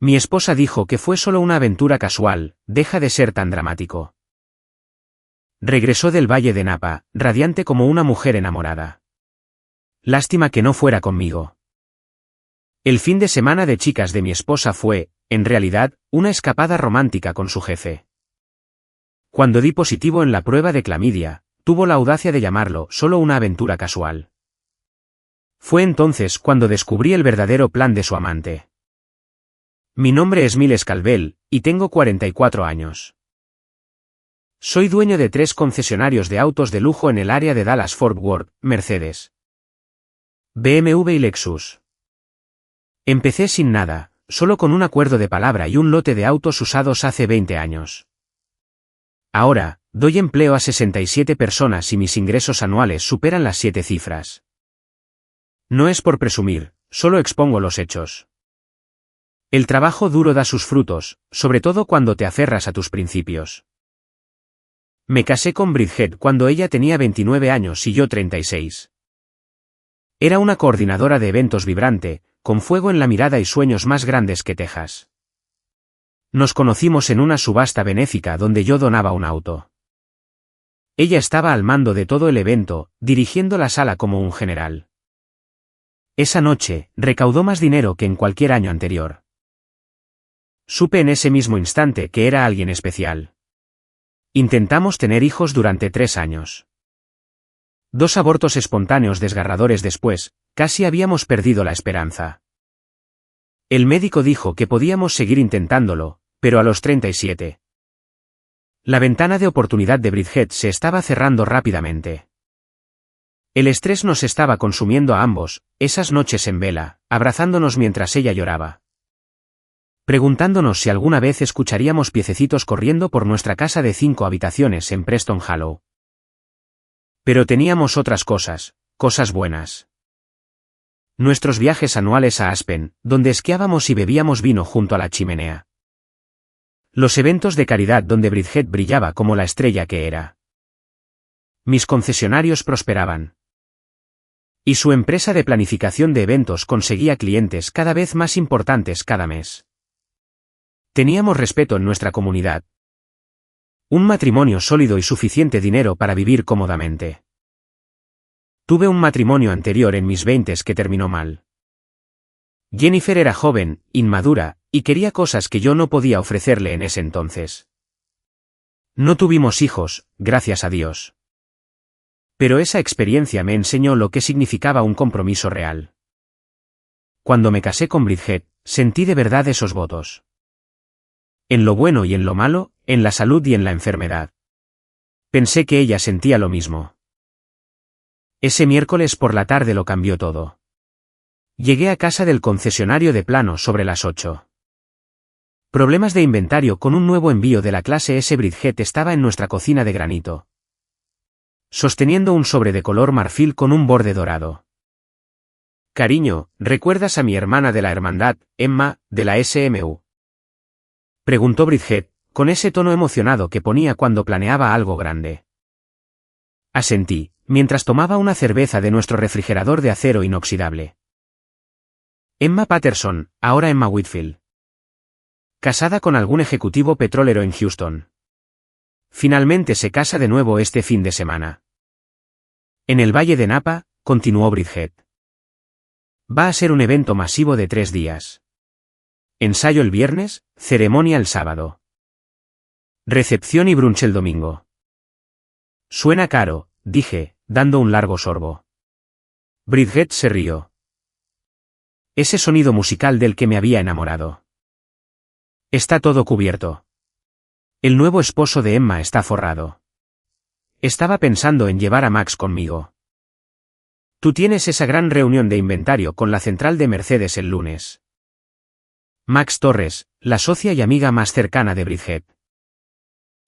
Mi esposa dijo que fue solo una aventura casual, deja de ser tan dramático. Regresó del Valle de Napa, radiante como una mujer enamorada. Lástima que no fuera conmigo. El fin de semana de chicas de mi esposa fue, en realidad, una escapada romántica con su jefe. Cuando di positivo en la prueba de clamidia, tuvo la audacia de llamarlo solo una aventura casual. Fue entonces cuando descubrí el verdadero plan de su amante. Mi nombre es Miles Calvel, y tengo 44 años. Soy dueño de 3 concesionarios de autos de lujo en el área de Dallas-Fort Worth, Mercedes, BMW y Lexus. Empecé sin nada, solo con un acuerdo de palabra y un lote de autos usados hace 20 años. Ahora, doy empleo a 67 personas y mis ingresos anuales superan las 7 cifras. No es por presumir, solo expongo los hechos. El trabajo duro da sus frutos, sobre todo cuando te aferras a tus principios. Me casé con Bridget cuando ella tenía 29 años y yo 36. Era una coordinadora de eventos vibrante, con fuego en la mirada y sueños más grandes que Texas. Nos conocimos en una subasta benéfica donde yo donaba un auto. Ella estaba al mando de todo el evento, dirigiendo la sala como un general. Esa noche, recaudó más dinero que en cualquier año anterior. Supe en ese mismo instante que era alguien especial. Intentamos tener hijos durante 3 años. 2 abortos espontáneos desgarradores después, casi habíamos perdido la esperanza. El médico dijo que podíamos seguir intentándolo, pero a los 37. La ventana de oportunidad de Bridget se estaba cerrando rápidamente. El estrés nos estaba consumiendo a ambos, esas noches en vela, abrazándonos mientras ella lloraba. Preguntándonos si alguna vez escucharíamos piececitos corriendo por nuestra casa de 5 habitaciones en Preston Hollow. Pero teníamos otras cosas, cosas buenas. Nuestros viajes anuales a Aspen, donde esquiábamos y bebíamos vino junto a la chimenea. Los eventos de caridad donde Bridget brillaba como la estrella que era. Mis concesionarios prosperaban. Y su empresa de planificación de eventos conseguía clientes cada vez más importantes cada mes. Teníamos respeto en nuestra comunidad. Un matrimonio sólido y suficiente dinero para vivir cómodamente. Tuve un matrimonio anterior en mis 20s que terminó mal. Jennifer era joven, inmadura, y quería cosas que yo no podía ofrecerle en ese entonces. No tuvimos hijos, gracias a Dios. Pero esa experiencia me enseñó lo que significaba un compromiso real. Cuando me casé con Bridget, sentí de verdad esos votos. En lo bueno y en lo malo, en la salud y en la enfermedad. Pensé que ella sentía lo mismo. Ese miércoles por la tarde lo cambió todo. Llegué a casa del concesionario de plano sobre las 8. Problemas de inventario con un nuevo envío de la clase S. Bridget estaba en nuestra cocina de granito, sosteniendo un sobre de color marfil con un borde dorado. Cariño, ¿recuerdas a mi hermana de la hermandad, Emma, de la SMU? Preguntó Bridget, con ese tono emocionado que ponía cuando planeaba algo grande. Asentí, mientras tomaba una cerveza de nuestro refrigerador de acero inoxidable. Emma Patterson, ahora Emma Whitfield. Casada con algún ejecutivo petrolero en Houston. Finalmente se casa de nuevo este fin de semana. En el Valle de Napa, continuó Bridget. Va a ser un evento masivo de 3 días. Ensayo el viernes, ceremonia el sábado. Recepción y brunch el domingo. Suena caro, dije, dando un largo sorbo. Bridget se rió. Ese sonido musical del que me había enamorado. Está todo cubierto. El nuevo esposo de Emma está forrado. Estaba pensando en llevar a Max conmigo. Tú tienes esa gran reunión de inventario con la central de Mercedes el lunes. Max Torres, la socia y amiga más cercana de Bridget.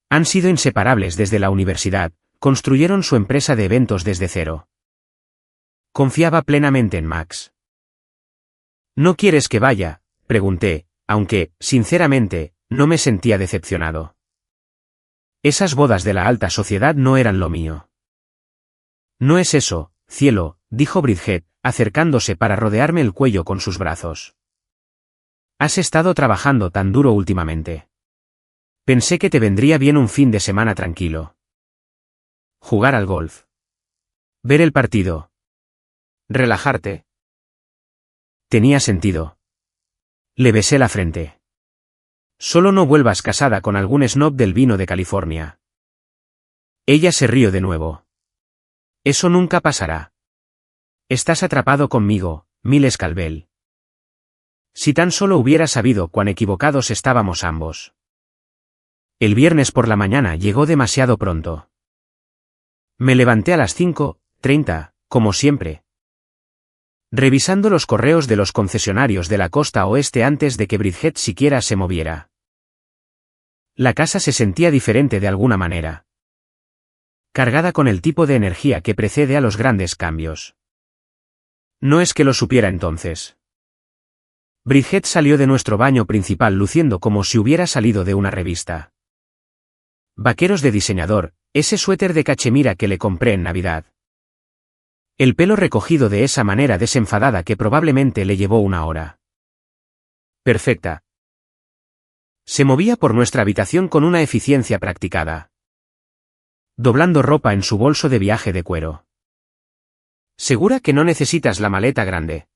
Han sido inseparables desde la universidad, construyeron su empresa de eventos desde cero. Confiaba plenamente en Max. ¿No quieres que vaya?, pregunté, aunque, sinceramente, no me sentía decepcionado. Esas bodas de la alta sociedad no eran lo mío. No es eso, cielo, dijo Bridget, acercándose para rodearme el cuello con sus brazos. Has estado trabajando tan duro últimamente. Pensé que te vendría bien un fin de semana tranquilo. Jugar al golf. Ver el partido. Relajarte. Tenía sentido. Le besé la frente. Solo no vuelvas casada con algún snob del vino de California. Ella se rió de nuevo. Eso nunca pasará. Estás atrapado conmigo, Miles Calvel. Si tan solo hubiera sabido cuán equivocados estábamos ambos. El viernes por la mañana llegó demasiado pronto. Me levanté a las 5:30, como siempre. Revisando los correos de los concesionarios de la costa oeste antes de que Bridget siquiera se moviera. La casa se sentía diferente de alguna manera. Cargada con el tipo de energía que precede a los grandes cambios. No es que lo supiera entonces. Bridget salió de nuestro baño principal luciendo como si hubiera salido de una revista. Vaqueros de diseñador, ese suéter de cachemira que le compré en Navidad. El pelo recogido de esa manera desenfadada que probablemente le llevó una hora. Perfecta. Se movía por nuestra habitación con una eficiencia practicada. Doblando ropa en su bolso de viaje de cuero. ¿Segura que no necesitas la maleta grande?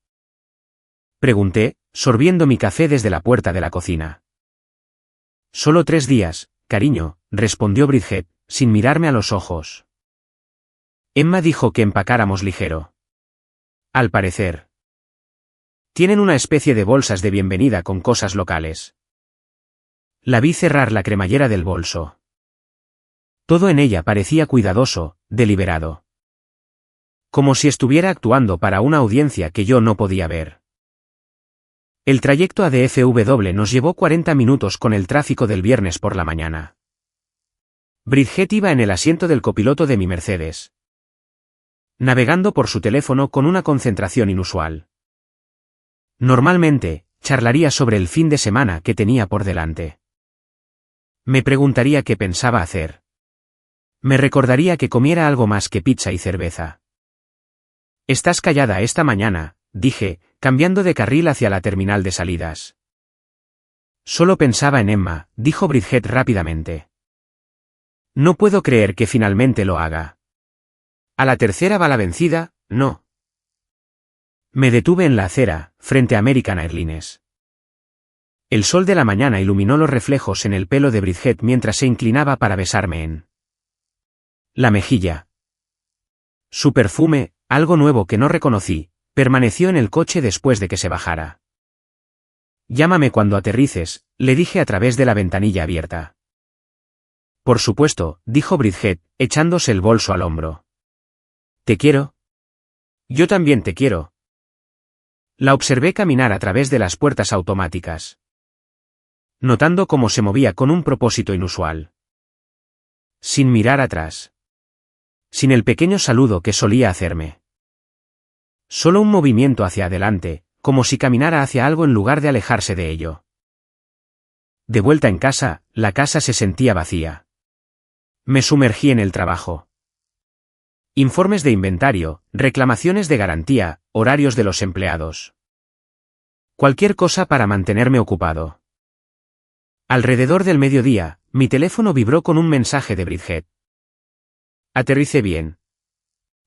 Pregunté, sorbiendo mi café desde la puerta de la cocina. Solo 3 días, cariño, respondió Bridget, sin mirarme a los ojos. Emma dijo que empacáramos ligero. Al parecer. Tienen una especie de bolsas de bienvenida con cosas locales. La vi cerrar la cremallera del bolso. Todo en ella parecía cuidadoso, deliberado. Como si estuviera actuando para una audiencia que yo no podía ver. El trayecto a DFW nos llevó 40 minutos con el tráfico del viernes por la mañana. Bridget iba en el asiento del copiloto de mi Mercedes. Navegando por su teléfono con una concentración inusual. Normalmente, charlaría sobre el fin de semana que tenía por delante. Me preguntaría qué pensaba hacer. Me recordaría que comiera algo más que pizza y cerveza. Estás callada esta mañana, dije, cambiando de carril hacia la terminal de salidas. Solo pensaba en Emma, dijo Bridget rápidamente. No puedo creer que finalmente lo haga. A la tercera va la vencida, no. Me detuve en la acera, frente a American Airlines. El sol de la mañana iluminó los reflejos en el pelo de Bridget mientras se inclinaba para besarme en la mejilla. Su perfume, algo nuevo que no reconocí, permaneció en el coche después de que se bajara. Llámame cuando aterrices, le dije a través de la ventanilla abierta. Por supuesto, dijo Bridget, echándose el bolso al hombro. ¿Te quiero? Yo también te quiero. La observé caminar a través de las puertas automáticas. Notando cómo se movía con un propósito inusual. Sin mirar atrás. Sin el pequeño saludo que solía hacerme. Solo un movimiento hacia adelante, como si caminara hacia algo en lugar de alejarse de ello. De vuelta en casa, la casa se sentía vacía. Me sumergí en el trabajo. Informes de inventario, reclamaciones de garantía, horarios de los empleados. Cualquier cosa para mantenerme ocupado. Alrededor del mediodía, mi teléfono vibró con un mensaje de Bridget. Aterricé bien.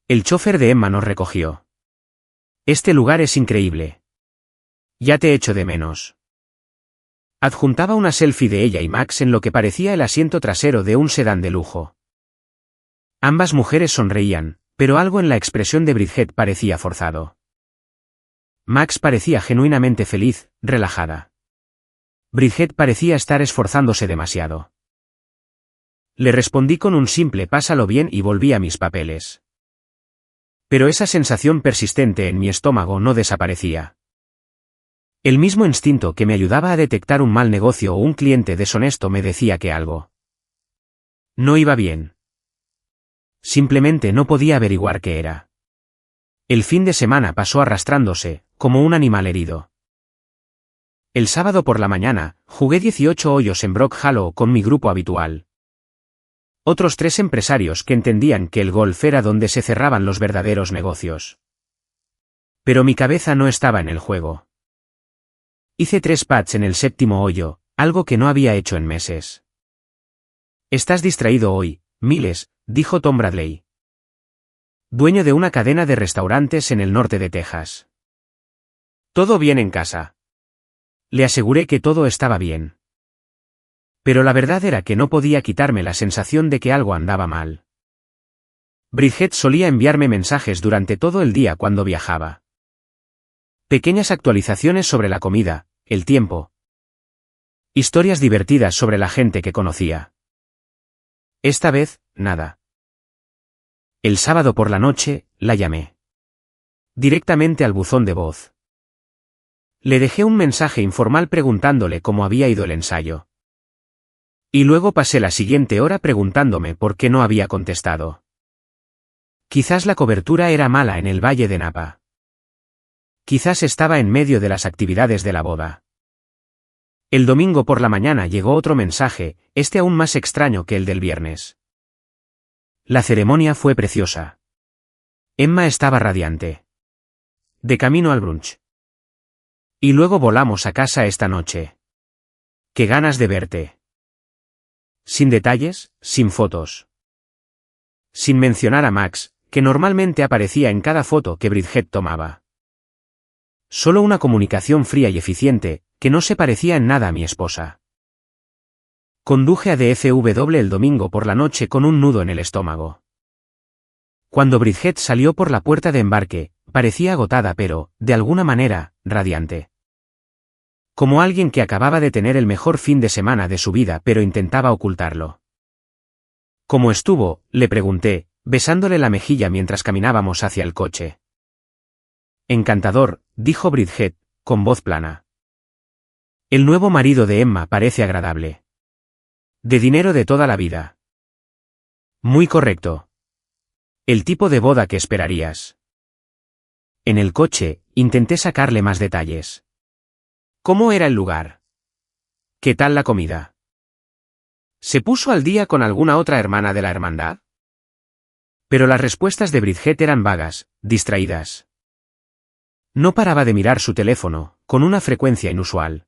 El chofer de Emma nos recogió. Este lugar es increíble. Ya te echo de menos. Adjuntaba una selfie de ella y Max en lo que parecía el asiento trasero de un sedán de lujo. Ambas mujeres sonreían, pero algo en la expresión de Bridget parecía forzado. Max parecía genuinamente feliz, relajada. Bridget parecía estar esforzándose demasiado. Le respondí con un simple pásalo bien y volví a mis papeles. Pero esa sensación persistente en mi estómago no desaparecía. El mismo instinto que me ayudaba a detectar un mal negocio o un cliente deshonesto me decía que algo no iba bien. Simplemente no podía averiguar qué era. El fin de semana pasó arrastrándose, como un animal herido. El sábado por la mañana, jugué 18 hoyos en Brock Hollow con mi grupo habitual. Otros 3 empresarios que entendían que el golf era donde se cerraban los verdaderos negocios. Pero mi cabeza no estaba en el juego. Hice 3 pads en el 7º hoyo, algo que no había hecho en meses. Estás distraído hoy, Miles, dijo Tom Bradley, dueño de una cadena de restaurantes en el norte de Texas. ¿Todo bien en casa? Le aseguré que todo estaba bien. Pero la verdad era que no podía quitarme la sensación de que algo andaba mal. Bridget solía enviarme mensajes durante todo el día cuando viajaba. Pequeñas actualizaciones sobre la comida, el tiempo. Historias divertidas sobre la gente que conocía. Esta vez, nada. El sábado por la noche, la llamé. Directamente al buzón de voz. Le dejé un mensaje informal preguntándole cómo había ido el ensayo. Y luego pasé la siguiente hora preguntándome por qué no había contestado. Quizás la cobertura era mala en el Valle de Napa. Quizás estaba en medio de las actividades de la boda. El domingo por la mañana llegó otro mensaje, este aún más extraño que el del viernes. La ceremonia fue preciosa. Emma estaba radiante. De camino al brunch. Y luego volamos a casa esta noche. ¡Qué ganas de verte! Sin detalles, sin fotos. Sin mencionar a Max, que normalmente aparecía en cada foto que Bridget tomaba. Solo una comunicación fría y eficiente, que no se parecía en nada a mi esposa. Conduje a DFW el domingo por la noche con un nudo en el estómago. Cuando Bridget salió por la puerta de embarque, parecía agotada pero, de alguna manera, radiante. Como alguien que acababa de tener el mejor fin de semana de su vida pero intentaba ocultarlo. ¿Cómo estuvo?, le pregunté, besándole la mejilla mientras caminábamos hacia el coche. Encantador, dijo Bridget, con voz plana. El nuevo marido de Emma parece agradable. De dinero de toda la vida. Muy correcto. El tipo de boda que esperarías. En el coche, intenté sacarle más detalles. ¿Cómo era el lugar? ¿Qué tal la comida? ¿Se puso al día con alguna otra hermana de la hermandad? Pero las respuestas de Bridget eran vagas, distraídas. No paraba de mirar su teléfono, con una frecuencia inusual.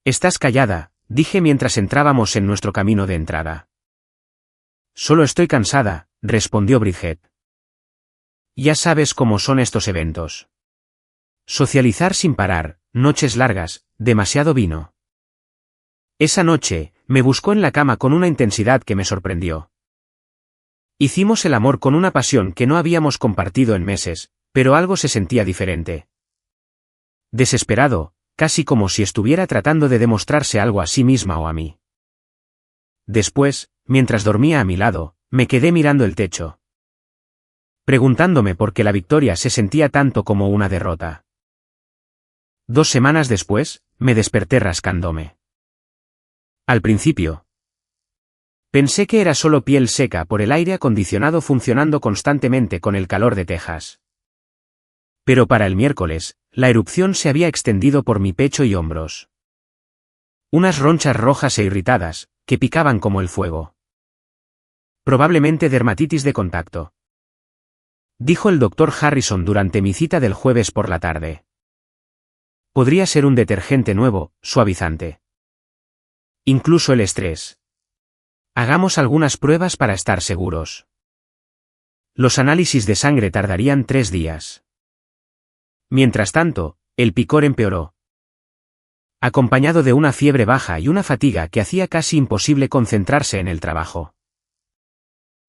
Estás callada, dije mientras entrábamos en nuestro camino de entrada. Solo estoy cansada, respondió Bridget. Ya sabes cómo son estos eventos. Socializar sin parar, noches largas, demasiado vino. Esa noche, me buscó en la cama con una intensidad que me sorprendió. Hicimos el amor con una pasión que no habíamos compartido en meses, pero algo se sentía diferente. Desesperado, casi como si estuviera tratando de demostrarse algo a sí misma o a mí. Después, mientras dormía a mi lado, me quedé mirando el techo. Preguntándome por qué la victoria se sentía tanto como una derrota. 2 semanas después, me desperté rascándome. Al principio, pensé que era solo piel seca por el aire acondicionado funcionando constantemente con el calor de Texas. Pero para el miércoles, la erupción se había extendido por mi pecho y hombros. Unas ronchas rojas e irritadas, que picaban como el fuego. Probablemente dermatitis de contacto. Dijo el Dr. Harrison durante mi cita del jueves por la tarde. Podría ser un detergente nuevo, suavizante. Incluso el estrés. Hagamos algunas pruebas para estar seguros. Los análisis de sangre tardarían 3 días. Mientras tanto, el picor empeoró. Acompañado de una fiebre baja y una fatiga que hacía casi imposible concentrarse en el trabajo.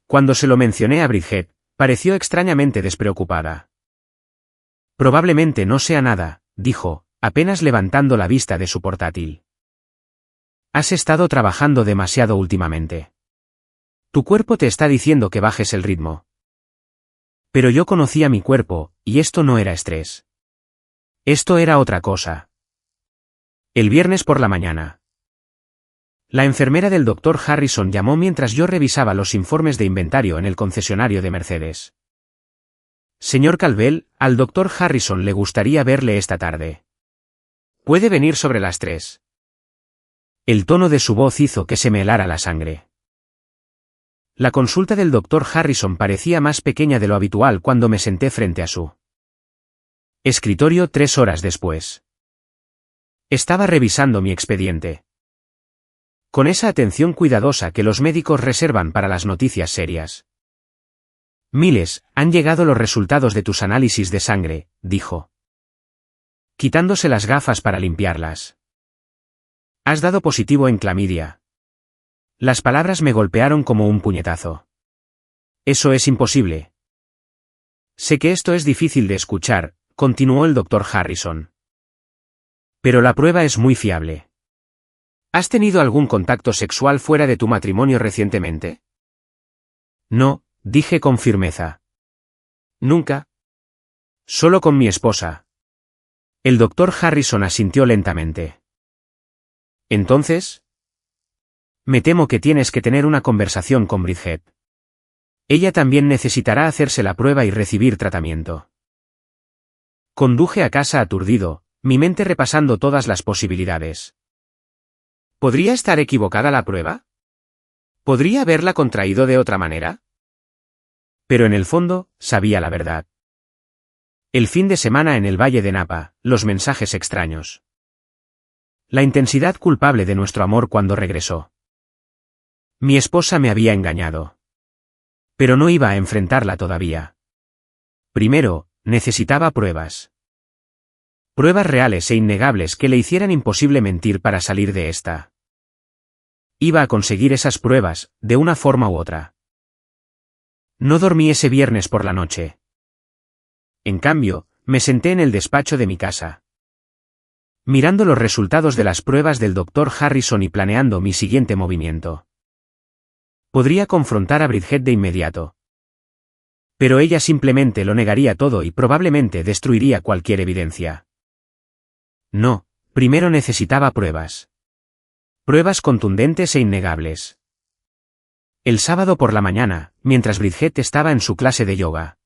Cuando se lo mencioné a Bridget, pareció extrañamente despreocupada. Probablemente no sea nada, dijo, apenas levantando la vista de su portátil. Has estado trabajando demasiado últimamente. Tu cuerpo te está diciendo que bajes el ritmo. Pero yo conocía mi cuerpo, y esto no era estrés. Esto era otra cosa. El viernes por la mañana. La enfermera del Dr. Harrison llamó mientras yo revisaba los informes de inventario en el concesionario de Mercedes. Señor Calvel, al Dr. Harrison le gustaría verle esta tarde. ¿Puede venir sobre las 3? El tono de su voz hizo que se me helara la sangre. La consulta del Dr. Harrison parecía más pequeña de lo habitual cuando me senté frente a su escritorio 3 horas después. Estaba revisando mi expediente. Con esa atención cuidadosa que los médicos reservan para las noticias serias. Miles, han llegado los resultados de tus análisis de sangre, dijo. Quitándose las gafas para limpiarlas. Has dado positivo en clamidia. Las palabras me golpearon como un puñetazo. Eso es imposible. Sé que esto es difícil de escuchar, continuó el doctor Harrison. Pero la prueba es muy fiable. ¿Has tenido algún contacto sexual fuera de tu matrimonio recientemente? No, dije con firmeza. Nunca. Solo con mi esposa. El doctor Harrison asintió lentamente. Entonces, me temo que tienes que tener una conversación con Bridget. Ella también necesitará hacerse la prueba y recibir tratamiento. Conduje a casa aturdido, mi mente repasando todas las posibilidades. ¿Podría estar equivocada la prueba? ¿Podría haberla contraído de otra manera? Pero en el fondo, sabía la verdad. El fin de semana en el Valle de Napa, los mensajes extraños. La intensidad culpable de nuestro amor cuando regresó. Mi esposa me había engañado. Pero no iba a enfrentarla todavía. Primero, necesitaba pruebas. Pruebas reales e innegables que le hicieran imposible mentir para salir de esta. Iba a conseguir esas pruebas, de una forma u otra. No dormí ese viernes por la noche. En cambio, me senté en el despacho de mi casa. Mirando los resultados de las pruebas del doctor Harrison y planeando mi siguiente movimiento. Podría confrontar a Bridget de inmediato. Pero ella simplemente lo negaría todo y probablemente destruiría cualquier evidencia. No, primero necesitaba pruebas. Pruebas contundentes e innegables. El sábado por la mañana, mientras Bridget estaba en su clase de yoga.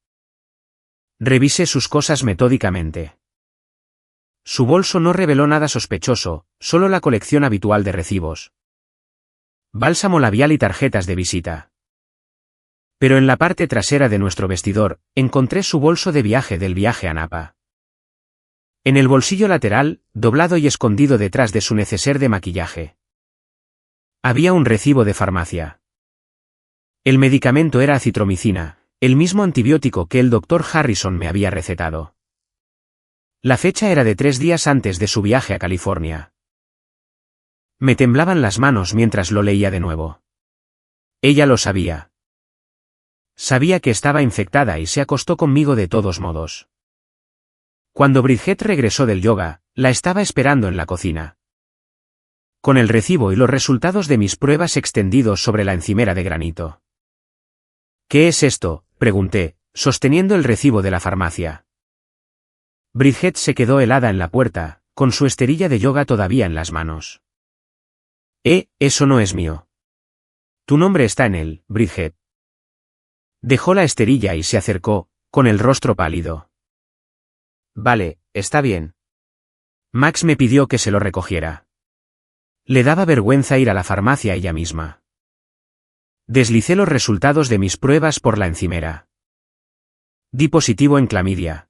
Revisé sus cosas metódicamente. Su bolso no reveló nada sospechoso, solo la colección habitual de recibos. Bálsamo labial y tarjetas de visita. Pero en la parte trasera de nuestro vestidor, encontré su bolso de viaje del viaje a Napa. En el bolsillo lateral, doblado y escondido detrás de su neceser de maquillaje. Había un recibo de farmacia. El medicamento era acitromicina, el mismo antibiótico que el doctor Harrison me había recetado. La fecha era de 3 días antes de su viaje a California. Me temblaban las manos mientras lo leía de nuevo. Ella lo sabía. Sabía que estaba infectada y se acostó conmigo de todos modos. Cuando Bridget regresó del yoga, la estaba esperando en la cocina. Con el recibo y los resultados de mis pruebas extendidos sobre la encimera de granito. ¿Qué es esto?, pregunté, sosteniendo el recibo de la farmacia. Bridget se quedó helada en la puerta, con su esterilla de yoga todavía en las manos. Eso no es mío. Tu nombre está en él, Bridget. Dejó la esterilla y se acercó, con el rostro pálido. Vale, está bien. Max me pidió que se lo recogiera. Le daba vergüenza ir a la farmacia ella misma. Deslicé los resultados de mis pruebas por la encimera. Di positivo en clamidia.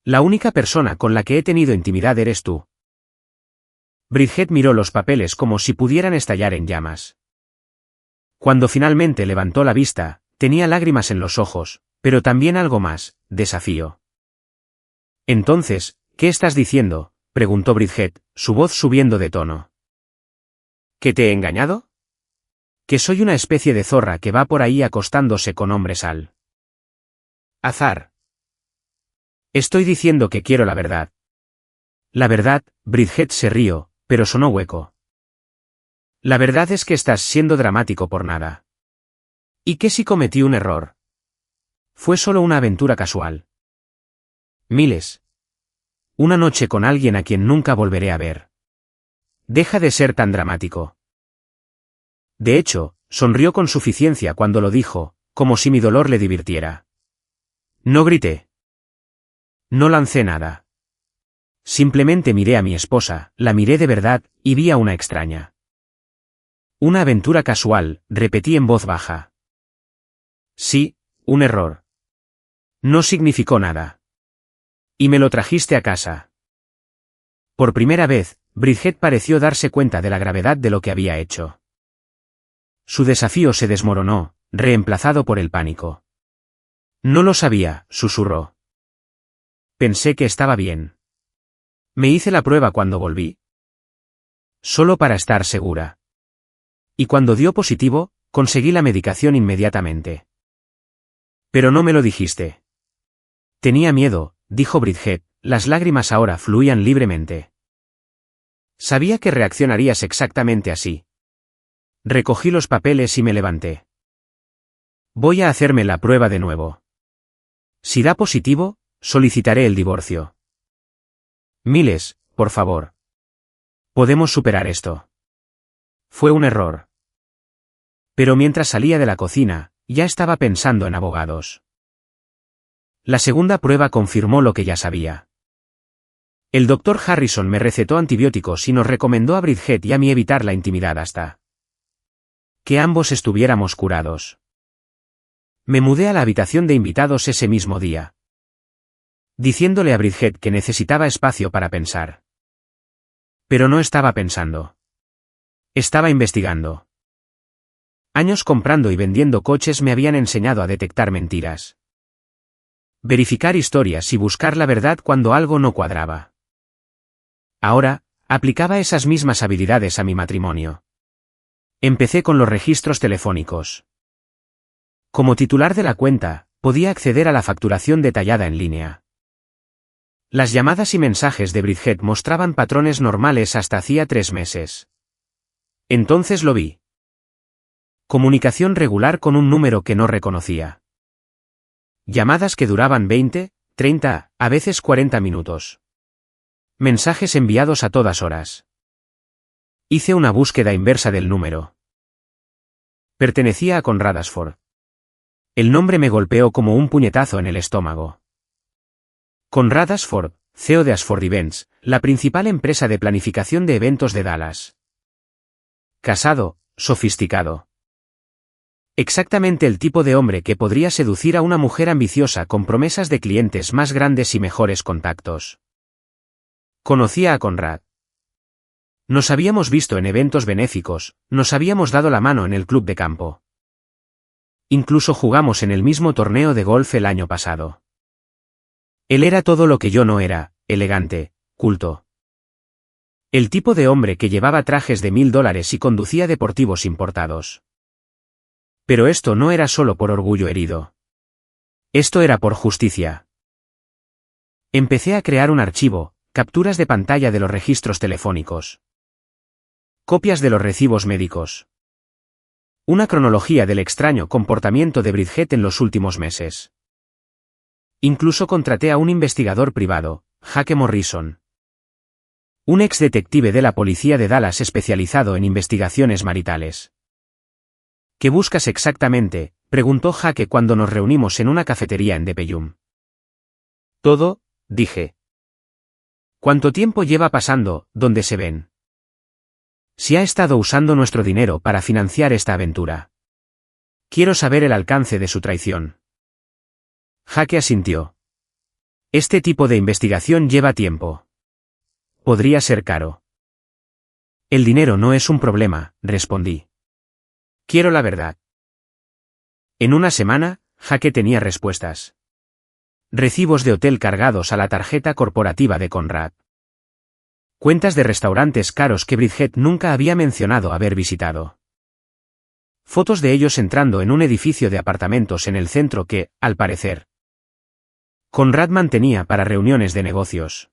La única persona con la que he tenido intimidad eres tú. Bridget miró los papeles como si pudieran estallar en llamas. Cuando finalmente levantó la vista, tenía lágrimas en los ojos, pero también algo más, desafío. Entonces, ¿qué estás diciendo?, preguntó Bridget, su voz subiendo de tono. ¿Que te he engañado? Que soy una especie de zorra que va por ahí acostándose con hombres al azar. Estoy diciendo que quiero la verdad. La verdad, Bridget se rió, pero sonó hueco. La verdad es que estás siendo dramático por nada. ¿Y qué si cometí un error? Fue solo una aventura casual. Miles. Una noche con alguien a quien nunca volveré a ver. Deja de ser tan dramático. De hecho, sonrió con suficiencia cuando lo dijo, como si mi dolor le divirtiera. No grité. No lancé nada. Simplemente miré a mi esposa, la miré de verdad, y vi a una extraña. Una aventura casual, repetí en voz baja. Sí, un error. No significó nada. Y me lo trajiste a casa. Por primera vez, Bridget pareció darse cuenta de la gravedad de lo que había hecho. Su desafío se desmoronó, reemplazado por el pánico. No lo sabía, susurró. Pensé que estaba bien. Me hice la prueba cuando volví. Solo para estar segura. Y cuando dio positivo, conseguí la medicación inmediatamente. Pero no me lo dijiste. Tenía miedo, dijo Bridget, las lágrimas ahora fluían libremente. Sabía que reaccionarías exactamente así. Recogí los papeles y me levanté. Voy a hacerme la prueba de nuevo. Si da positivo, solicitaré el divorcio. Miles, por favor. Podemos superar esto. Fue un error. Pero mientras salía de la cocina, ya estaba pensando en abogados. La segunda prueba confirmó lo que ya sabía. El doctor Harrison me recetó antibióticos y nos recomendó a Bridget y a mí evitar la intimidad hasta que ambos estuviéramos curados. Me mudé a la habitación de invitados ese mismo día, diciéndole a Bridget que necesitaba espacio para pensar. Pero no estaba pensando. Estaba investigando. Años comprando y vendiendo coches me habían enseñado a detectar mentiras. Verificar historias y buscar la verdad cuando algo no cuadraba. Ahora, aplicaba esas mismas habilidades a mi matrimonio. Empecé con los registros telefónicos. Como titular de la cuenta, podía acceder a la facturación detallada en línea. Las llamadas y mensajes de Bridget mostraban patrones normales hasta hacía 3 meses. Entonces lo vi. Comunicación regular con un número que no reconocía. Llamadas que duraban 20, 30, a veces 40 minutos. Mensajes enviados a todas horas. Hice una búsqueda inversa del número. Pertenecía a Conrad Ashford. El nombre me golpeó como un puñetazo en el estómago. Conrad Ashford, CEO de Ashford Events, la principal empresa de planificación de eventos de Dallas. Casado, sofisticado. Exactamente el tipo de hombre que podría seducir a una mujer ambiciosa con promesas de clientes más grandes y mejores contactos. Conocía a Conrad. Nos habíamos visto en eventos benéficos, nos habíamos dado la mano en el club de campo. Incluso jugamos en el mismo torneo de golf el año pasado. Él era todo lo que yo no era, elegante, culto. El tipo de hombre que llevaba trajes de $1000 y conducía deportivos importados. Pero esto no era solo por orgullo herido. Esto era por justicia. Empecé a crear un archivo, capturas de pantalla de los registros telefónicos. Copias de los recibos médicos. Una cronología del extraño comportamiento de Bridget en los últimos meses. Incluso contraté a un investigador privado, Jake Morrison. Un ex detective de la policía de Dallas especializado en investigaciones maritales. ¿Qué buscas exactamente?, preguntó Jake cuando nos reunimos en una cafetería en DePeyum. Todo, dije. ¿Cuánto tiempo lleva pasando, dónde se ven? Si ha estado usando nuestro dinero para financiar esta aventura. Quiero saber el alcance de su traición. Jake asintió. Este tipo de investigación lleva tiempo. Podría ser caro. El dinero no es un problema, respondí. Quiero la verdad. En una semana, Jake tenía respuestas. Recibos de hotel cargados a la tarjeta corporativa de Conrad. Cuentas de restaurantes caros que Bridget nunca había mencionado haber visitado. Fotos de ellos entrando en un edificio de apartamentos en el centro que, al parecer, Conrad mantenía para reuniones de negocios.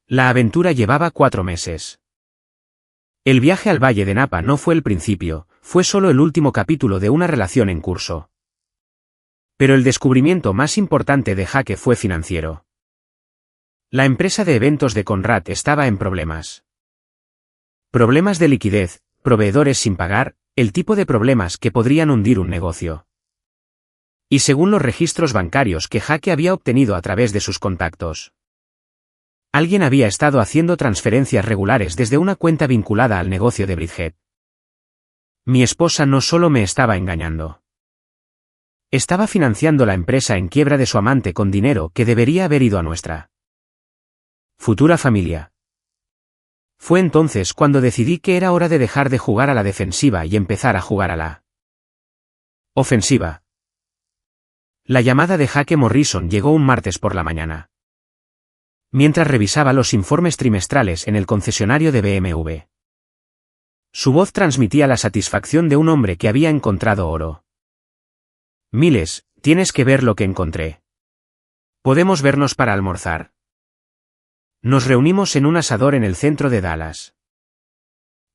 La aventura llevaba 4 meses. El viaje al Valle de Napa no fue el principio, fue solo el último capítulo de una relación en curso. Pero el descubrimiento más importante de Jake fue financiero. La empresa de eventos de Conrad estaba en problemas. Problemas de liquidez, proveedores sin pagar, el tipo de problemas que podrían hundir un negocio. Y según los registros bancarios que Jake había obtenido a través de sus contactos, alguien había estado haciendo transferencias regulares desde una cuenta vinculada al negocio de Bridget. Mi esposa no solo me estaba engañando. Estaba financiando la empresa en quiebra de su amante con dinero que debería haber ido a nuestra futura familia, Fue entonces cuando decidí que era hora de dejar de jugar a la defensiva y empezar a jugar a la ofensiva. La llamada de Jake Morrison llegó un martes por la mañana. Mientras revisaba los informes trimestrales en el concesionario de BMW. Su voz transmitía la satisfacción de un hombre que había encontrado oro. Miles, tienes que ver lo que encontré. Podemos vernos para almorzar. Nos reunimos en un asador en el centro de Dallas.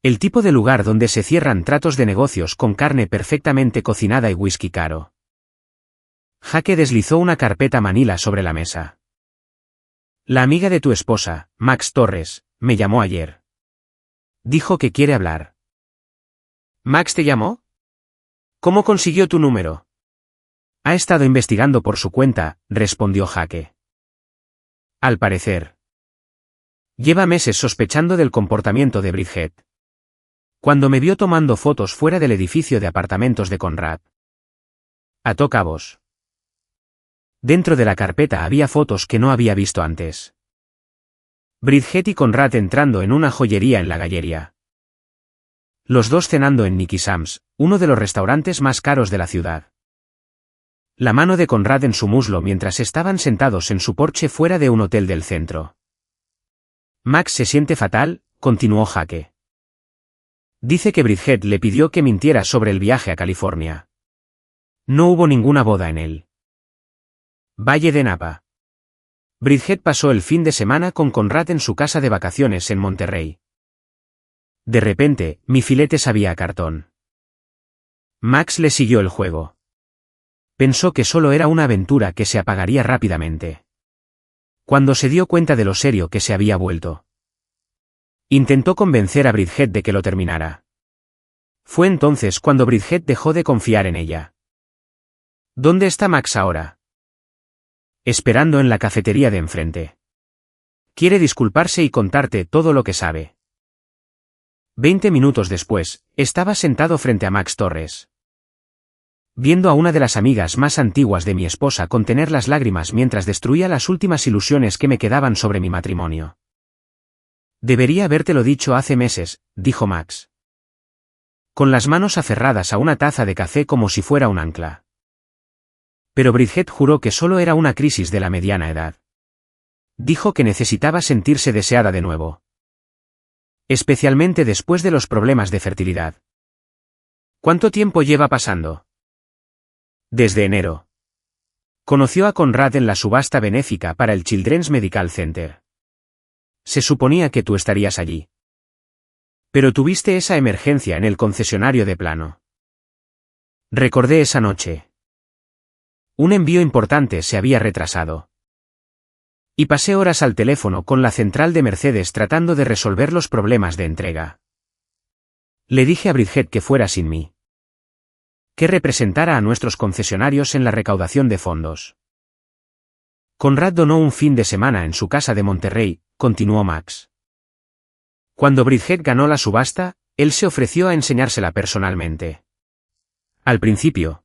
El tipo de lugar donde se cierran tratos de negocios con carne perfectamente cocinada y whisky caro. Jake deslizó una carpeta manila sobre la mesa. La amiga de tu esposa, Max Torres, me llamó ayer. Dijo que quiere hablar. ¿Max te llamó? ¿Cómo consiguió tu número? Ha estado investigando por su cuenta, respondió Jake. Al parecer. Lleva meses sospechando del comportamiento de Bridget. Cuando me vio tomando fotos fuera del edificio de apartamentos de Conrad. Ató cabos. Dentro de la carpeta había fotos que no había visto antes. Bridget y Conrad entrando en una joyería en la Galleria. Los dos cenando en Nicky Sam's, uno de los restaurantes más caros de la ciudad. La mano de Conrad en su muslo mientras estaban sentados en su porche fuera de un hotel del centro. Max se siente fatal, continuó Jake. Dice que Bridget le pidió que mintiera sobre el viaje a California. No hubo ninguna boda en él. Valle de Napa. Bridget pasó el fin de semana con Conrad en su casa de vacaciones en Monterrey. De repente, mi filete sabía a cartón. Max le siguió el juego. Pensó que solo era una aventura que se apagaría rápidamente. Cuando se dio cuenta de lo serio que se había vuelto. Intentó convencer a Bridget de que lo terminara. Fue entonces cuando Bridget dejó de confiar en ella. ¿Dónde está Max ahora? Esperando en la cafetería de enfrente. Quiere disculparse y contarte todo lo que sabe. 20 minutos después, estaba sentado frente a Max Torres. Viendo a una de las amigas más antiguas de mi esposa contener las lágrimas mientras destruía las últimas ilusiones que me quedaban sobre mi matrimonio. Debería habértelo dicho hace meses, dijo Max. Con las manos aferradas a una taza de café como si fuera un ancla. Pero Bridget juró que solo era una crisis de la mediana edad. Dijo que necesitaba sentirse deseada de nuevo. Especialmente después de los problemas de fertilidad. ¿Cuánto tiempo lleva pasando? Desde enero. Conoció a Conrad en la subasta benéfica para el Children's Medical Center. Se suponía que tú estarías allí. Pero tuviste esa emergencia en el concesionario de plano. Recordé esa noche. Un envío importante se había retrasado. Y pasé horas al teléfono con la central de Mercedes tratando de resolver los problemas de entrega. Le dije a Bridget que fuera sin mí. Que representara a nuestros concesionarios en la recaudación de fondos. Conrad donó un fin de semana en su casa de Monterrey, continuó Max. Cuando Bridget ganó la subasta, él se ofreció a enseñársela personalmente. Al principio.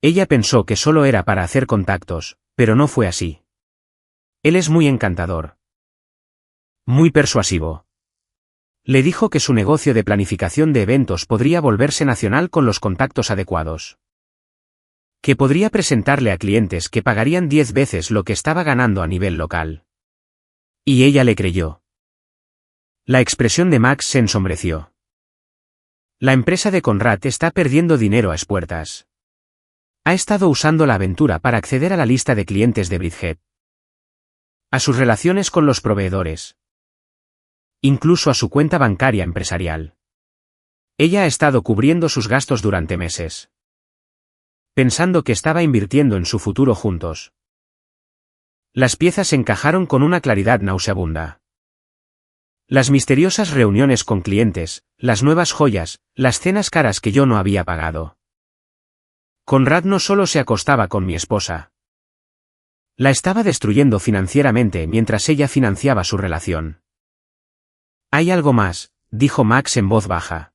Ella pensó que solo era para hacer contactos, pero no fue así. Él es muy encantador. Muy persuasivo. Le dijo que su negocio de planificación de eventos podría volverse nacional con los contactos adecuados. Que podría presentarle a clientes que pagarían 10 veces lo que estaba ganando a nivel local. Y ella le creyó. La expresión de Max se ensombreció. La empresa de Conrad está perdiendo dinero a espuertas. Ha estado usando la aventura para acceder a la lista de clientes de Bridget. A sus relaciones con los proveedores. Incluso a su cuenta bancaria empresarial. Ella ha estado cubriendo sus gastos durante meses. Pensando que estaba invirtiendo en su futuro juntos. Las piezas encajaron con una claridad nauseabunda. Las misteriosas reuniones con clientes, las nuevas joyas, las cenas caras que yo no había pagado. Conrad no solo se acostaba con mi esposa. La estaba destruyendo financieramente mientras ella financiaba su relación. Hay algo más, dijo Max en voz baja.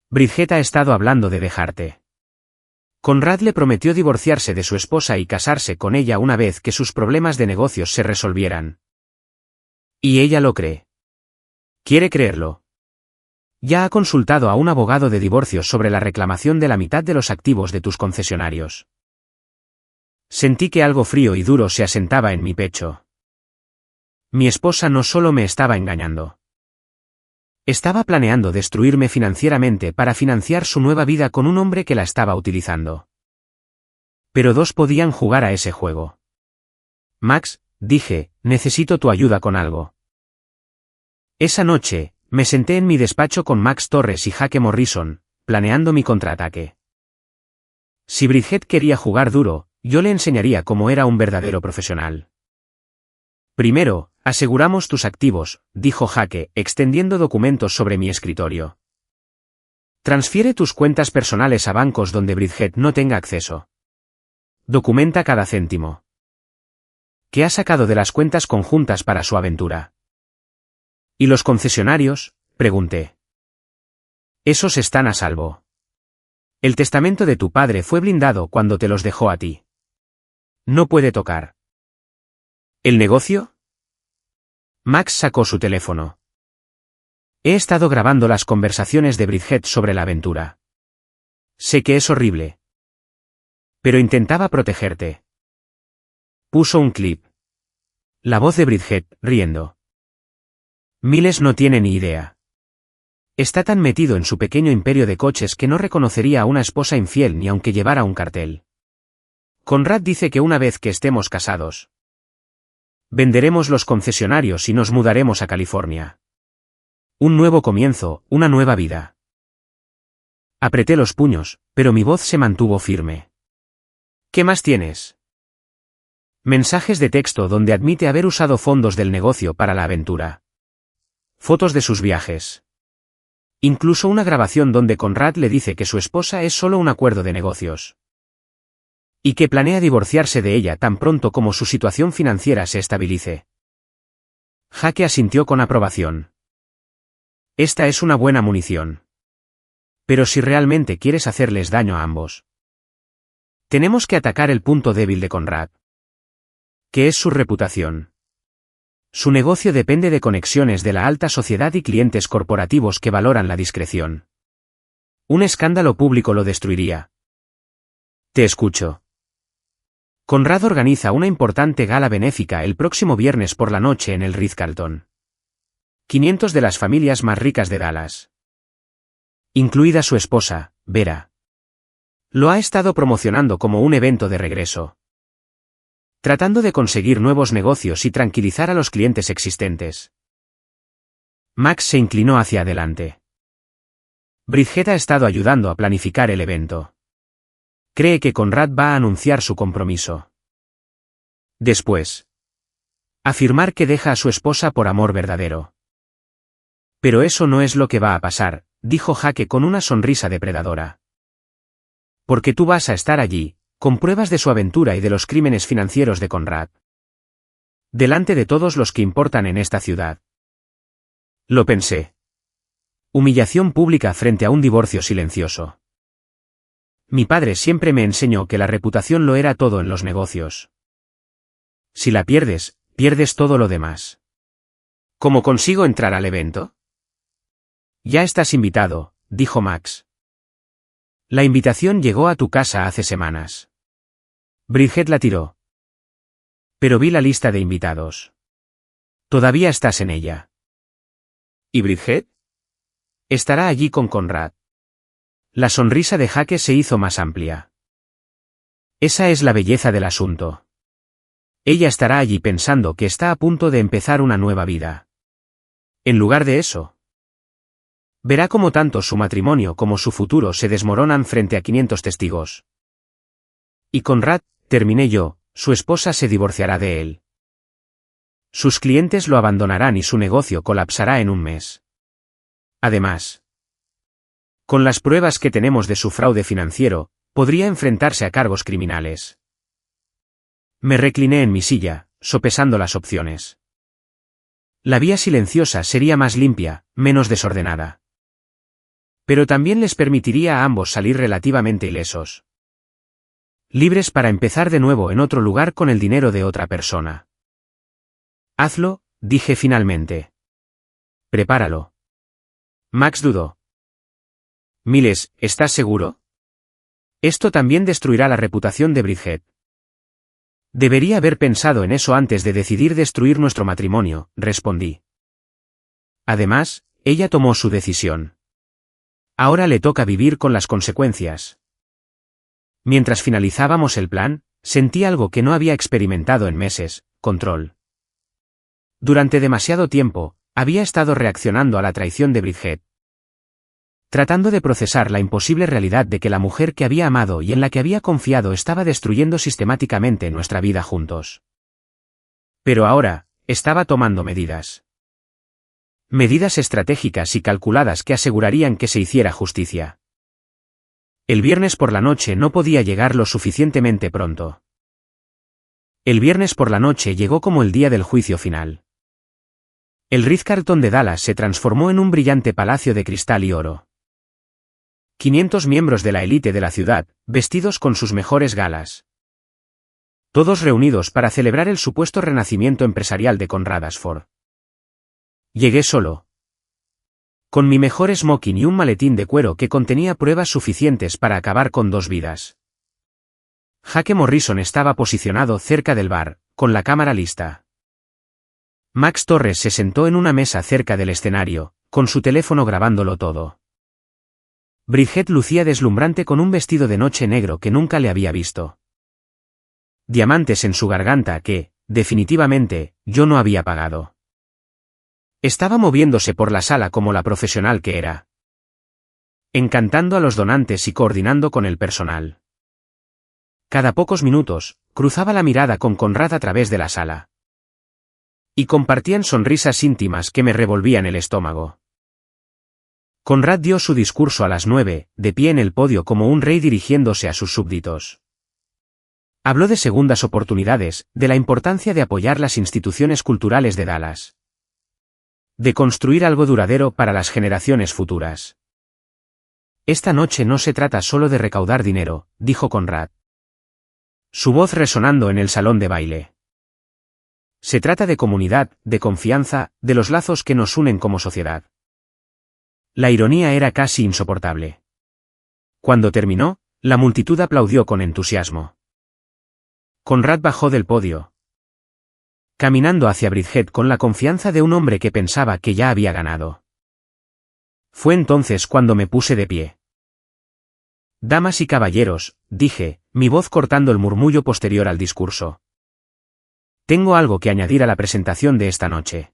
Bridget ha estado hablando de dejarte. Conrad le prometió divorciarse de su esposa y casarse con ella una vez que sus problemas de negocios se resolvieran. Y ella lo cree. ¿Quiere creerlo? Ya ha consultado a un abogado de divorcios sobre la reclamación de la mitad de los activos de tus concesionarios. Sentí que algo frío y duro se asentaba en mi pecho. Mi esposa no solo me estaba engañando. Estaba planeando destruirme financieramente para financiar su nueva vida con un hombre que la estaba utilizando. Pero dos podían jugar a ese juego. Max, dije, necesito tu ayuda con algo. Esa noche, me senté en mi despacho con Max Torres y Jake Morrison, planeando mi contraataque. Si Bridget quería jugar duro, yo le enseñaría cómo era un verdadero profesional. Primero, aseguramos tus activos, dijo Jake, extendiendo documentos sobre mi escritorio. Transfiere tus cuentas personales a bancos donde Bridget no tenga acceso. Documenta cada céntimo. ¿Qué ha sacado de las cuentas conjuntas para su aventura? ¿Y los concesionarios?, pregunté. Esos están a salvo. El testamento de tu padre fue blindado cuando te los dejó a ti. No puede tocar. ¿El negocio? Max sacó su teléfono. He estado grabando las conversaciones de Bridget sobre la aventura. Sé que es horrible. Pero intentaba protegerte. Puso un clip. La voz de Bridget, riendo. Miles no tiene ni idea. Está tan metido en su pequeño imperio de coches que no reconocería a una esposa infiel ni aunque llevara un cartel. Conrad dice que una vez que estemos casados, venderemos los concesionarios y nos mudaremos a California. Un nuevo comienzo, una nueva vida. Apreté los puños, pero mi voz se mantuvo firme. ¿Qué más tienes? Mensajes de texto donde admite haber usado fondos del negocio para la aventura. Fotos de sus viajes. Incluso una grabación donde Conrad le dice que su esposa es solo un acuerdo de negocios. Y que planea divorciarse de ella tan pronto como su situación financiera se estabilice. Jake asintió con aprobación. Esta es una buena munición. Pero si realmente quieres hacerles daño a ambos, tenemos que atacar el punto débil de Conrad. ¿Qué es su reputación? Su negocio depende de conexiones de la alta sociedad y clientes corporativos que valoran la discreción. Un escándalo público lo destruiría. Te escucho. Conrad organiza una importante gala benéfica el próximo viernes por la noche en el Ritz-Carlton. 500 de las familias más ricas de Dallas, incluida su esposa, Vera, lo ha estado promocionando como un evento de regreso, tratando de conseguir nuevos negocios y tranquilizar a los clientes existentes. Max se inclinó hacia adelante. Bridget ha estado ayudando a planificar el evento. Cree que Conrad va a anunciar su compromiso. Después, afirmar que deja a su esposa por amor verdadero. Pero eso no es lo que va a pasar, dijo Jake con una sonrisa depredadora. Porque tú vas a estar allí, con pruebas de su aventura y de los crímenes financieros de Conrad. Delante de todos los que importan en esta ciudad. Lo pensé. Humillación pública frente a un divorcio silencioso. Mi padre siempre me enseñó que la reputación lo era todo en los negocios. Si la pierdes, pierdes todo lo demás. ¿Cómo consigo entrar al evento? Ya estás invitado, dijo Max. La invitación llegó a tu casa hace semanas. Bridget la tiró. Pero vi la lista de invitados. Todavía estás en ella. ¿Y Bridget? Estará allí con Conrad. La sonrisa de Jake se hizo más amplia. Esa es la belleza del asunto. Ella estará allí pensando que está a punto de empezar una nueva vida. En lugar de eso, verá cómo tanto su matrimonio como su futuro se desmoronan frente a 500 testigos. Y Conrad, terminé yo, su esposa se divorciará de él. Sus clientes lo abandonarán y su negocio colapsará en un mes. Además, con las pruebas que tenemos de su fraude financiero, podría enfrentarse a cargos criminales. Me recliné en mi silla, sopesando las opciones. La vía silenciosa sería más limpia, menos desordenada. Pero también les permitiría a ambos salir relativamente ilesos. Libres para empezar de nuevo en otro lugar con el dinero de otra persona. Hazlo, dije finalmente. Prepáralo. Max dudó. Miles, ¿estás seguro? Esto también destruirá la reputación de Bridget. Debería haber pensado en eso antes de decidir destruir nuestro matrimonio, respondí. Además, ella tomó su decisión. Ahora le toca vivir con las consecuencias. Mientras finalizábamos el plan, sentí algo que no había experimentado en meses: control. Durante demasiado tiempo, había estado reaccionando a la traición de Bridget, tratando de procesar la imposible realidad de que la mujer que había amado y en la que había confiado estaba destruyendo sistemáticamente nuestra vida juntos. Pero ahora, estaba tomando medidas. Medidas estratégicas y calculadas que asegurarían que se hiciera justicia. El viernes por la noche no podía llegar lo suficientemente pronto. El viernes por la noche llegó como el día del juicio final. El Ritz-Carlton de Dallas se transformó en un brillante palacio de cristal y oro. 500 miembros de la élite de la ciudad, vestidos con sus mejores galas. Todos reunidos para celebrar el supuesto renacimiento empresarial de Conrad Ashford. Llegué solo. Con mi mejor smoking y un maletín de cuero que contenía pruebas suficientes para acabar con 2 vidas. Jake Morrison estaba posicionado cerca del bar, con la cámara lista. Max Torres se sentó en una mesa cerca del escenario, con su teléfono grabándolo todo. Bridget lucía deslumbrante con un vestido de noche negro que nunca le había visto. Diamantes en su garganta que, definitivamente, yo no había pagado. Estaba moviéndose por la sala como la profesional que era. Encantando a los donantes y coordinando con el personal. Cada pocos minutos, cruzaba la mirada con Conrad a través de la sala. Y compartían sonrisas íntimas que me revolvían el estómago. Conrad dio su discurso a las 9, de pie en el podio como un rey dirigiéndose a sus súbditos. Habló de segundas oportunidades, de la importancia de apoyar las instituciones culturales de Dallas. De construir algo duradero para las generaciones futuras. Esta noche no se trata solo de recaudar dinero, dijo Conrad. Su voz resonando en el salón de baile. Se trata de comunidad, de confianza, de los lazos que nos unen como sociedad. La ironía era casi insoportable. Cuando terminó, la multitud aplaudió con entusiasmo. Conrad bajó del podio, caminando hacia Bridget con la confianza de un hombre que pensaba que ya había ganado. Fue entonces cuando me puse de pie. Damas y caballeros, dije, mi voz cortando el murmullo posterior al discurso. Tengo algo que añadir a la presentación de esta noche.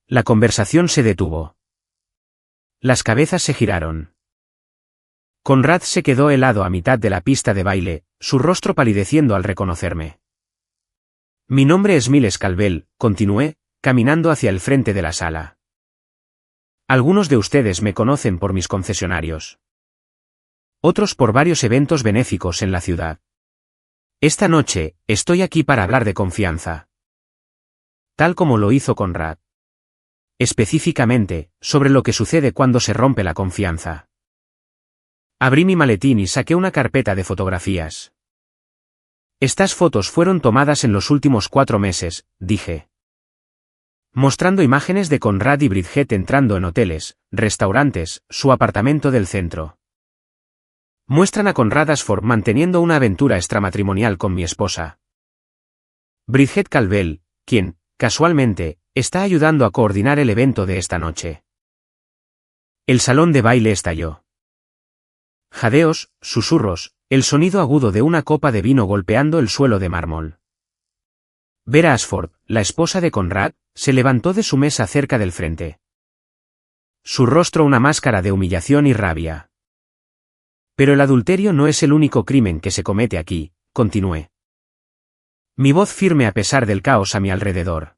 La conversación se detuvo. Las cabezas se giraron. Conrad se quedó helado a mitad de la pista de baile, su rostro palideciendo al reconocerme. Mi nombre es Miles Calvel, continué, caminando hacia el frente de la sala. Algunos de ustedes me conocen por mis concesionarios. Otros por varios eventos benéficos en la ciudad. Esta noche, estoy aquí para hablar de confianza. Tal como lo hizo Conrad. Específicamente, sobre lo que sucede cuando se rompe la confianza. Abrí mi maletín y saqué una carpeta de fotografías. Estas fotos fueron tomadas en los últimos 4 meses, dije. Mostrando imágenes de Conrad y Bridget entrando en hoteles, restaurantes, su apartamento del centro. Muestran a Conrad Ashford manteniendo una aventura extramatrimonial con mi esposa. Bridget Calvel, quien, casualmente, está ayudando a coordinar el evento de esta noche. El salón de baile estalló. Jadeos, susurros, el sonido agudo de una copa de vino golpeando el suelo de mármol. Vera Ashford, la esposa de Conrad, se levantó de su mesa cerca del frente. Su rostro una máscara de humillación y rabia. Pero el adulterio no es el único crimen que se comete aquí, continué. Mi voz firme a pesar del caos a mi alrededor.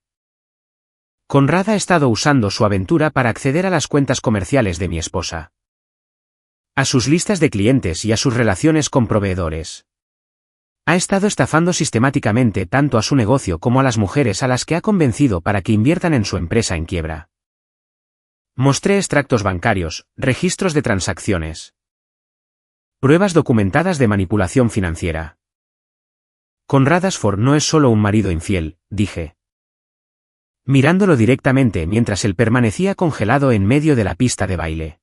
Conrad ha estado usando su aventura para acceder a las cuentas comerciales de mi esposa. A sus listas de clientes y a sus relaciones con proveedores. Ha estado estafando sistemáticamente tanto a su negocio como a las mujeres a las que ha convencido para que inviertan en su empresa en quiebra. Mostré extractos bancarios, registros de transacciones. Pruebas documentadas de manipulación financiera. Conrad Ashford no es solo un marido infiel, dije. mirándolo directamente mientras él permanecía congelado en medio de la pista de baile.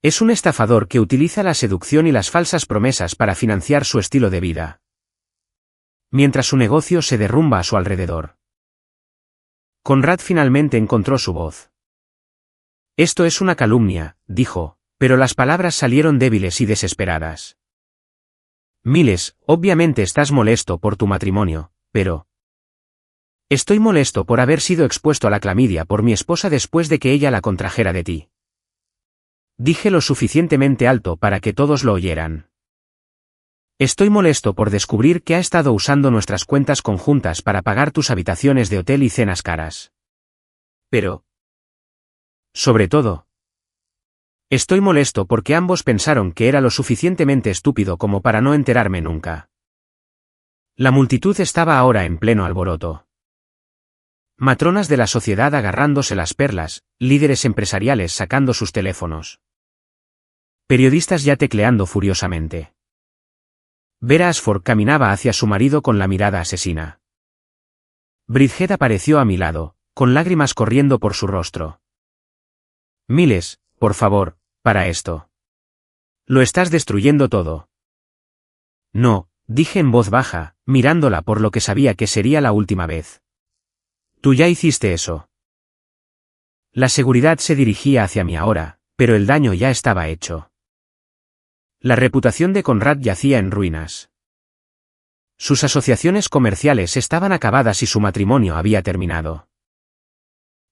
Es un estafador que utiliza la seducción y las falsas promesas para financiar su estilo de vida, mientras su negocio se derrumba a su alrededor. Conrad finalmente encontró su voz. Esto es una calumnia, dijo, pero las palabras salieron débiles y desesperadas. Miles, obviamente estás molesto por tu matrimonio, pero... Estoy molesto por haber sido expuesto a la clamidia por mi esposa después de que ella la contrajera de ti. Dije lo suficientemente alto para que todos lo oyeran. Estoy molesto por descubrir que ha estado usando nuestras cuentas conjuntas para pagar tus habitaciones de hotel y cenas caras. Pero... sobre todo... estoy molesto porque ambos pensaron que era lo suficientemente estúpido como para no enterarme nunca. La multitud estaba ahora en pleno alboroto. Matronas de la sociedad agarrándose las perlas, líderes empresariales sacando sus teléfonos. Periodistas ya tecleando furiosamente. Vera Ashford caminaba hacia su marido con la mirada asesina. Bridget apareció a mi lado, con lágrimas corriendo por su rostro. Miles, por favor, para esto. Lo estás destruyendo todo. No, dije en voz baja, mirándola por lo que sabía que sería la última vez. Tú ya hiciste eso. La seguridad se dirigía hacia mí ahora, pero el daño ya estaba hecho. La reputación de Conrad yacía en ruinas. Sus asociaciones comerciales estaban acabadas y su matrimonio había terminado.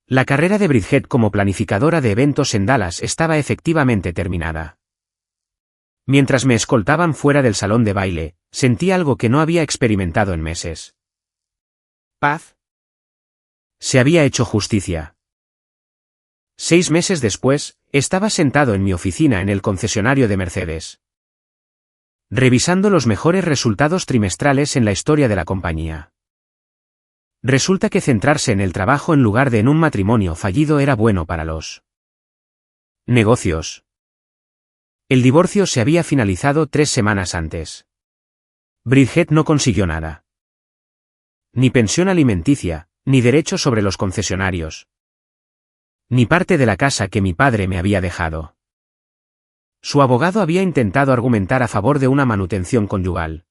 La carrera de Bridget como planificadora de eventos en Dallas estaba efectivamente terminada. Mientras me escoltaban fuera del salón de baile, sentí algo que no había experimentado en meses. Paz. Se había hecho justicia. 6 meses después, estaba sentado en mi oficina en el concesionario de Mercedes, revisando los mejores resultados trimestrales en la historia de la compañía. Resulta que centrarse en el trabajo en lugar de en un matrimonio fallido era bueno para los negocios. El divorcio se había finalizado 3 semanas antes. Bridget no consiguió nada. Ni pensión alimenticia, ni derecho sobre los concesionarios. Ni parte de la casa que mi padre me había dejado. Su abogado había intentado argumentar a favor de una manutención conyugal.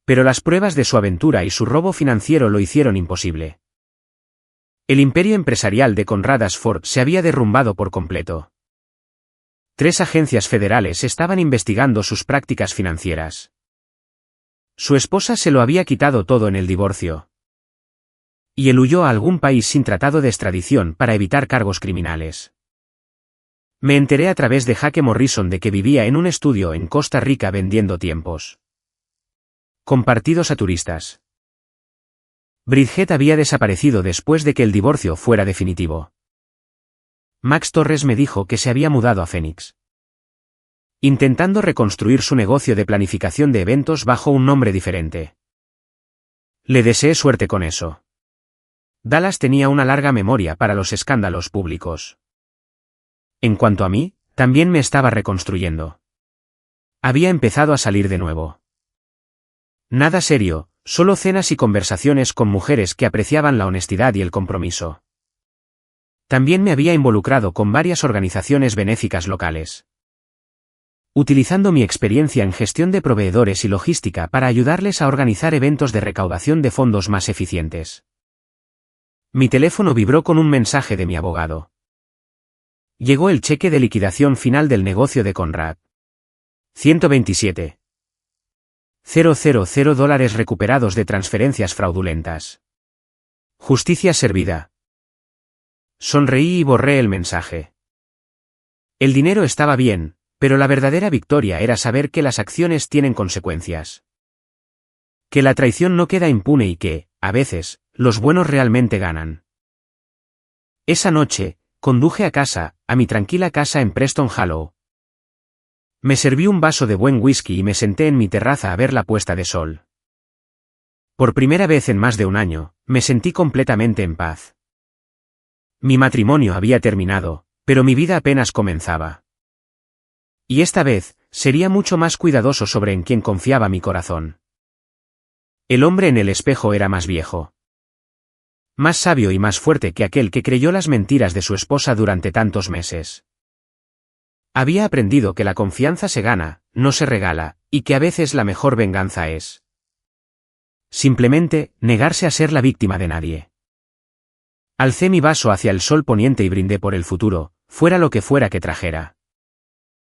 Pero las pruebas de su aventura y su robo financiero lo hicieron imposible. El imperio empresarial de Conrad Ashford se había derrumbado por completo. 3 agencias federales estaban investigando sus prácticas financieras. Su esposa se lo había quitado todo en el divorcio. Y él huyó a algún país sin tratado de extradición para evitar cargos criminales. Me enteré a través de Jake Morrison de que vivía en un estudio en Costa Rica vendiendo tiempos compartidos a turistas. Bridget había desaparecido después de que el divorcio fuera definitivo. Max Torres me dijo que se había mudado a Phoenix, intentando reconstruir su negocio de planificación de eventos bajo un nombre diferente. Le deseé suerte con eso. Dallas tenía una larga memoria para los escándalos públicos. En cuanto a mí, también me estaba reconstruyendo. Había empezado a salir de nuevo. Nada serio, solo cenas y conversaciones con mujeres que apreciaban la honestidad y el compromiso. También me había involucrado con varias organizaciones benéficas locales, utilizando mi experiencia en gestión de proveedores y logística para ayudarles a organizar eventos de recaudación de fondos más eficientes. Mi teléfono vibró con un mensaje de mi abogado. Llegó el cheque de liquidación final del negocio de Conrad. 127,000 $100,000 recuperados de transferencias fraudulentas. Justicia servida. Sonreí y borré el mensaje. El dinero estaba bien, pero la verdadera victoria era saber que las acciones tienen consecuencias. Que la traición no queda impune y que, a veces, los buenos realmente ganan. Esa noche, conduje a casa, a mi tranquila casa en Preston Hollow. Me serví un vaso de buen whisky y me senté en mi terraza a ver la puesta de sol. Por primera vez en más de un año, me sentí completamente en paz. Mi matrimonio había terminado, pero mi vida apenas comenzaba. Y esta vez, sería mucho más cuidadoso sobre en quién confiaba mi corazón. El hombre en el espejo era más viejo. Más sabio y más fuerte que aquel que creyó las mentiras de su esposa durante tantos meses. Había aprendido que la confianza se gana, no se regala, y que a veces la mejor venganza es simplemente negarse a ser la víctima de nadie. Alcé mi vaso hacia el sol poniente y brindé por el futuro, fuera lo que fuera que trajera.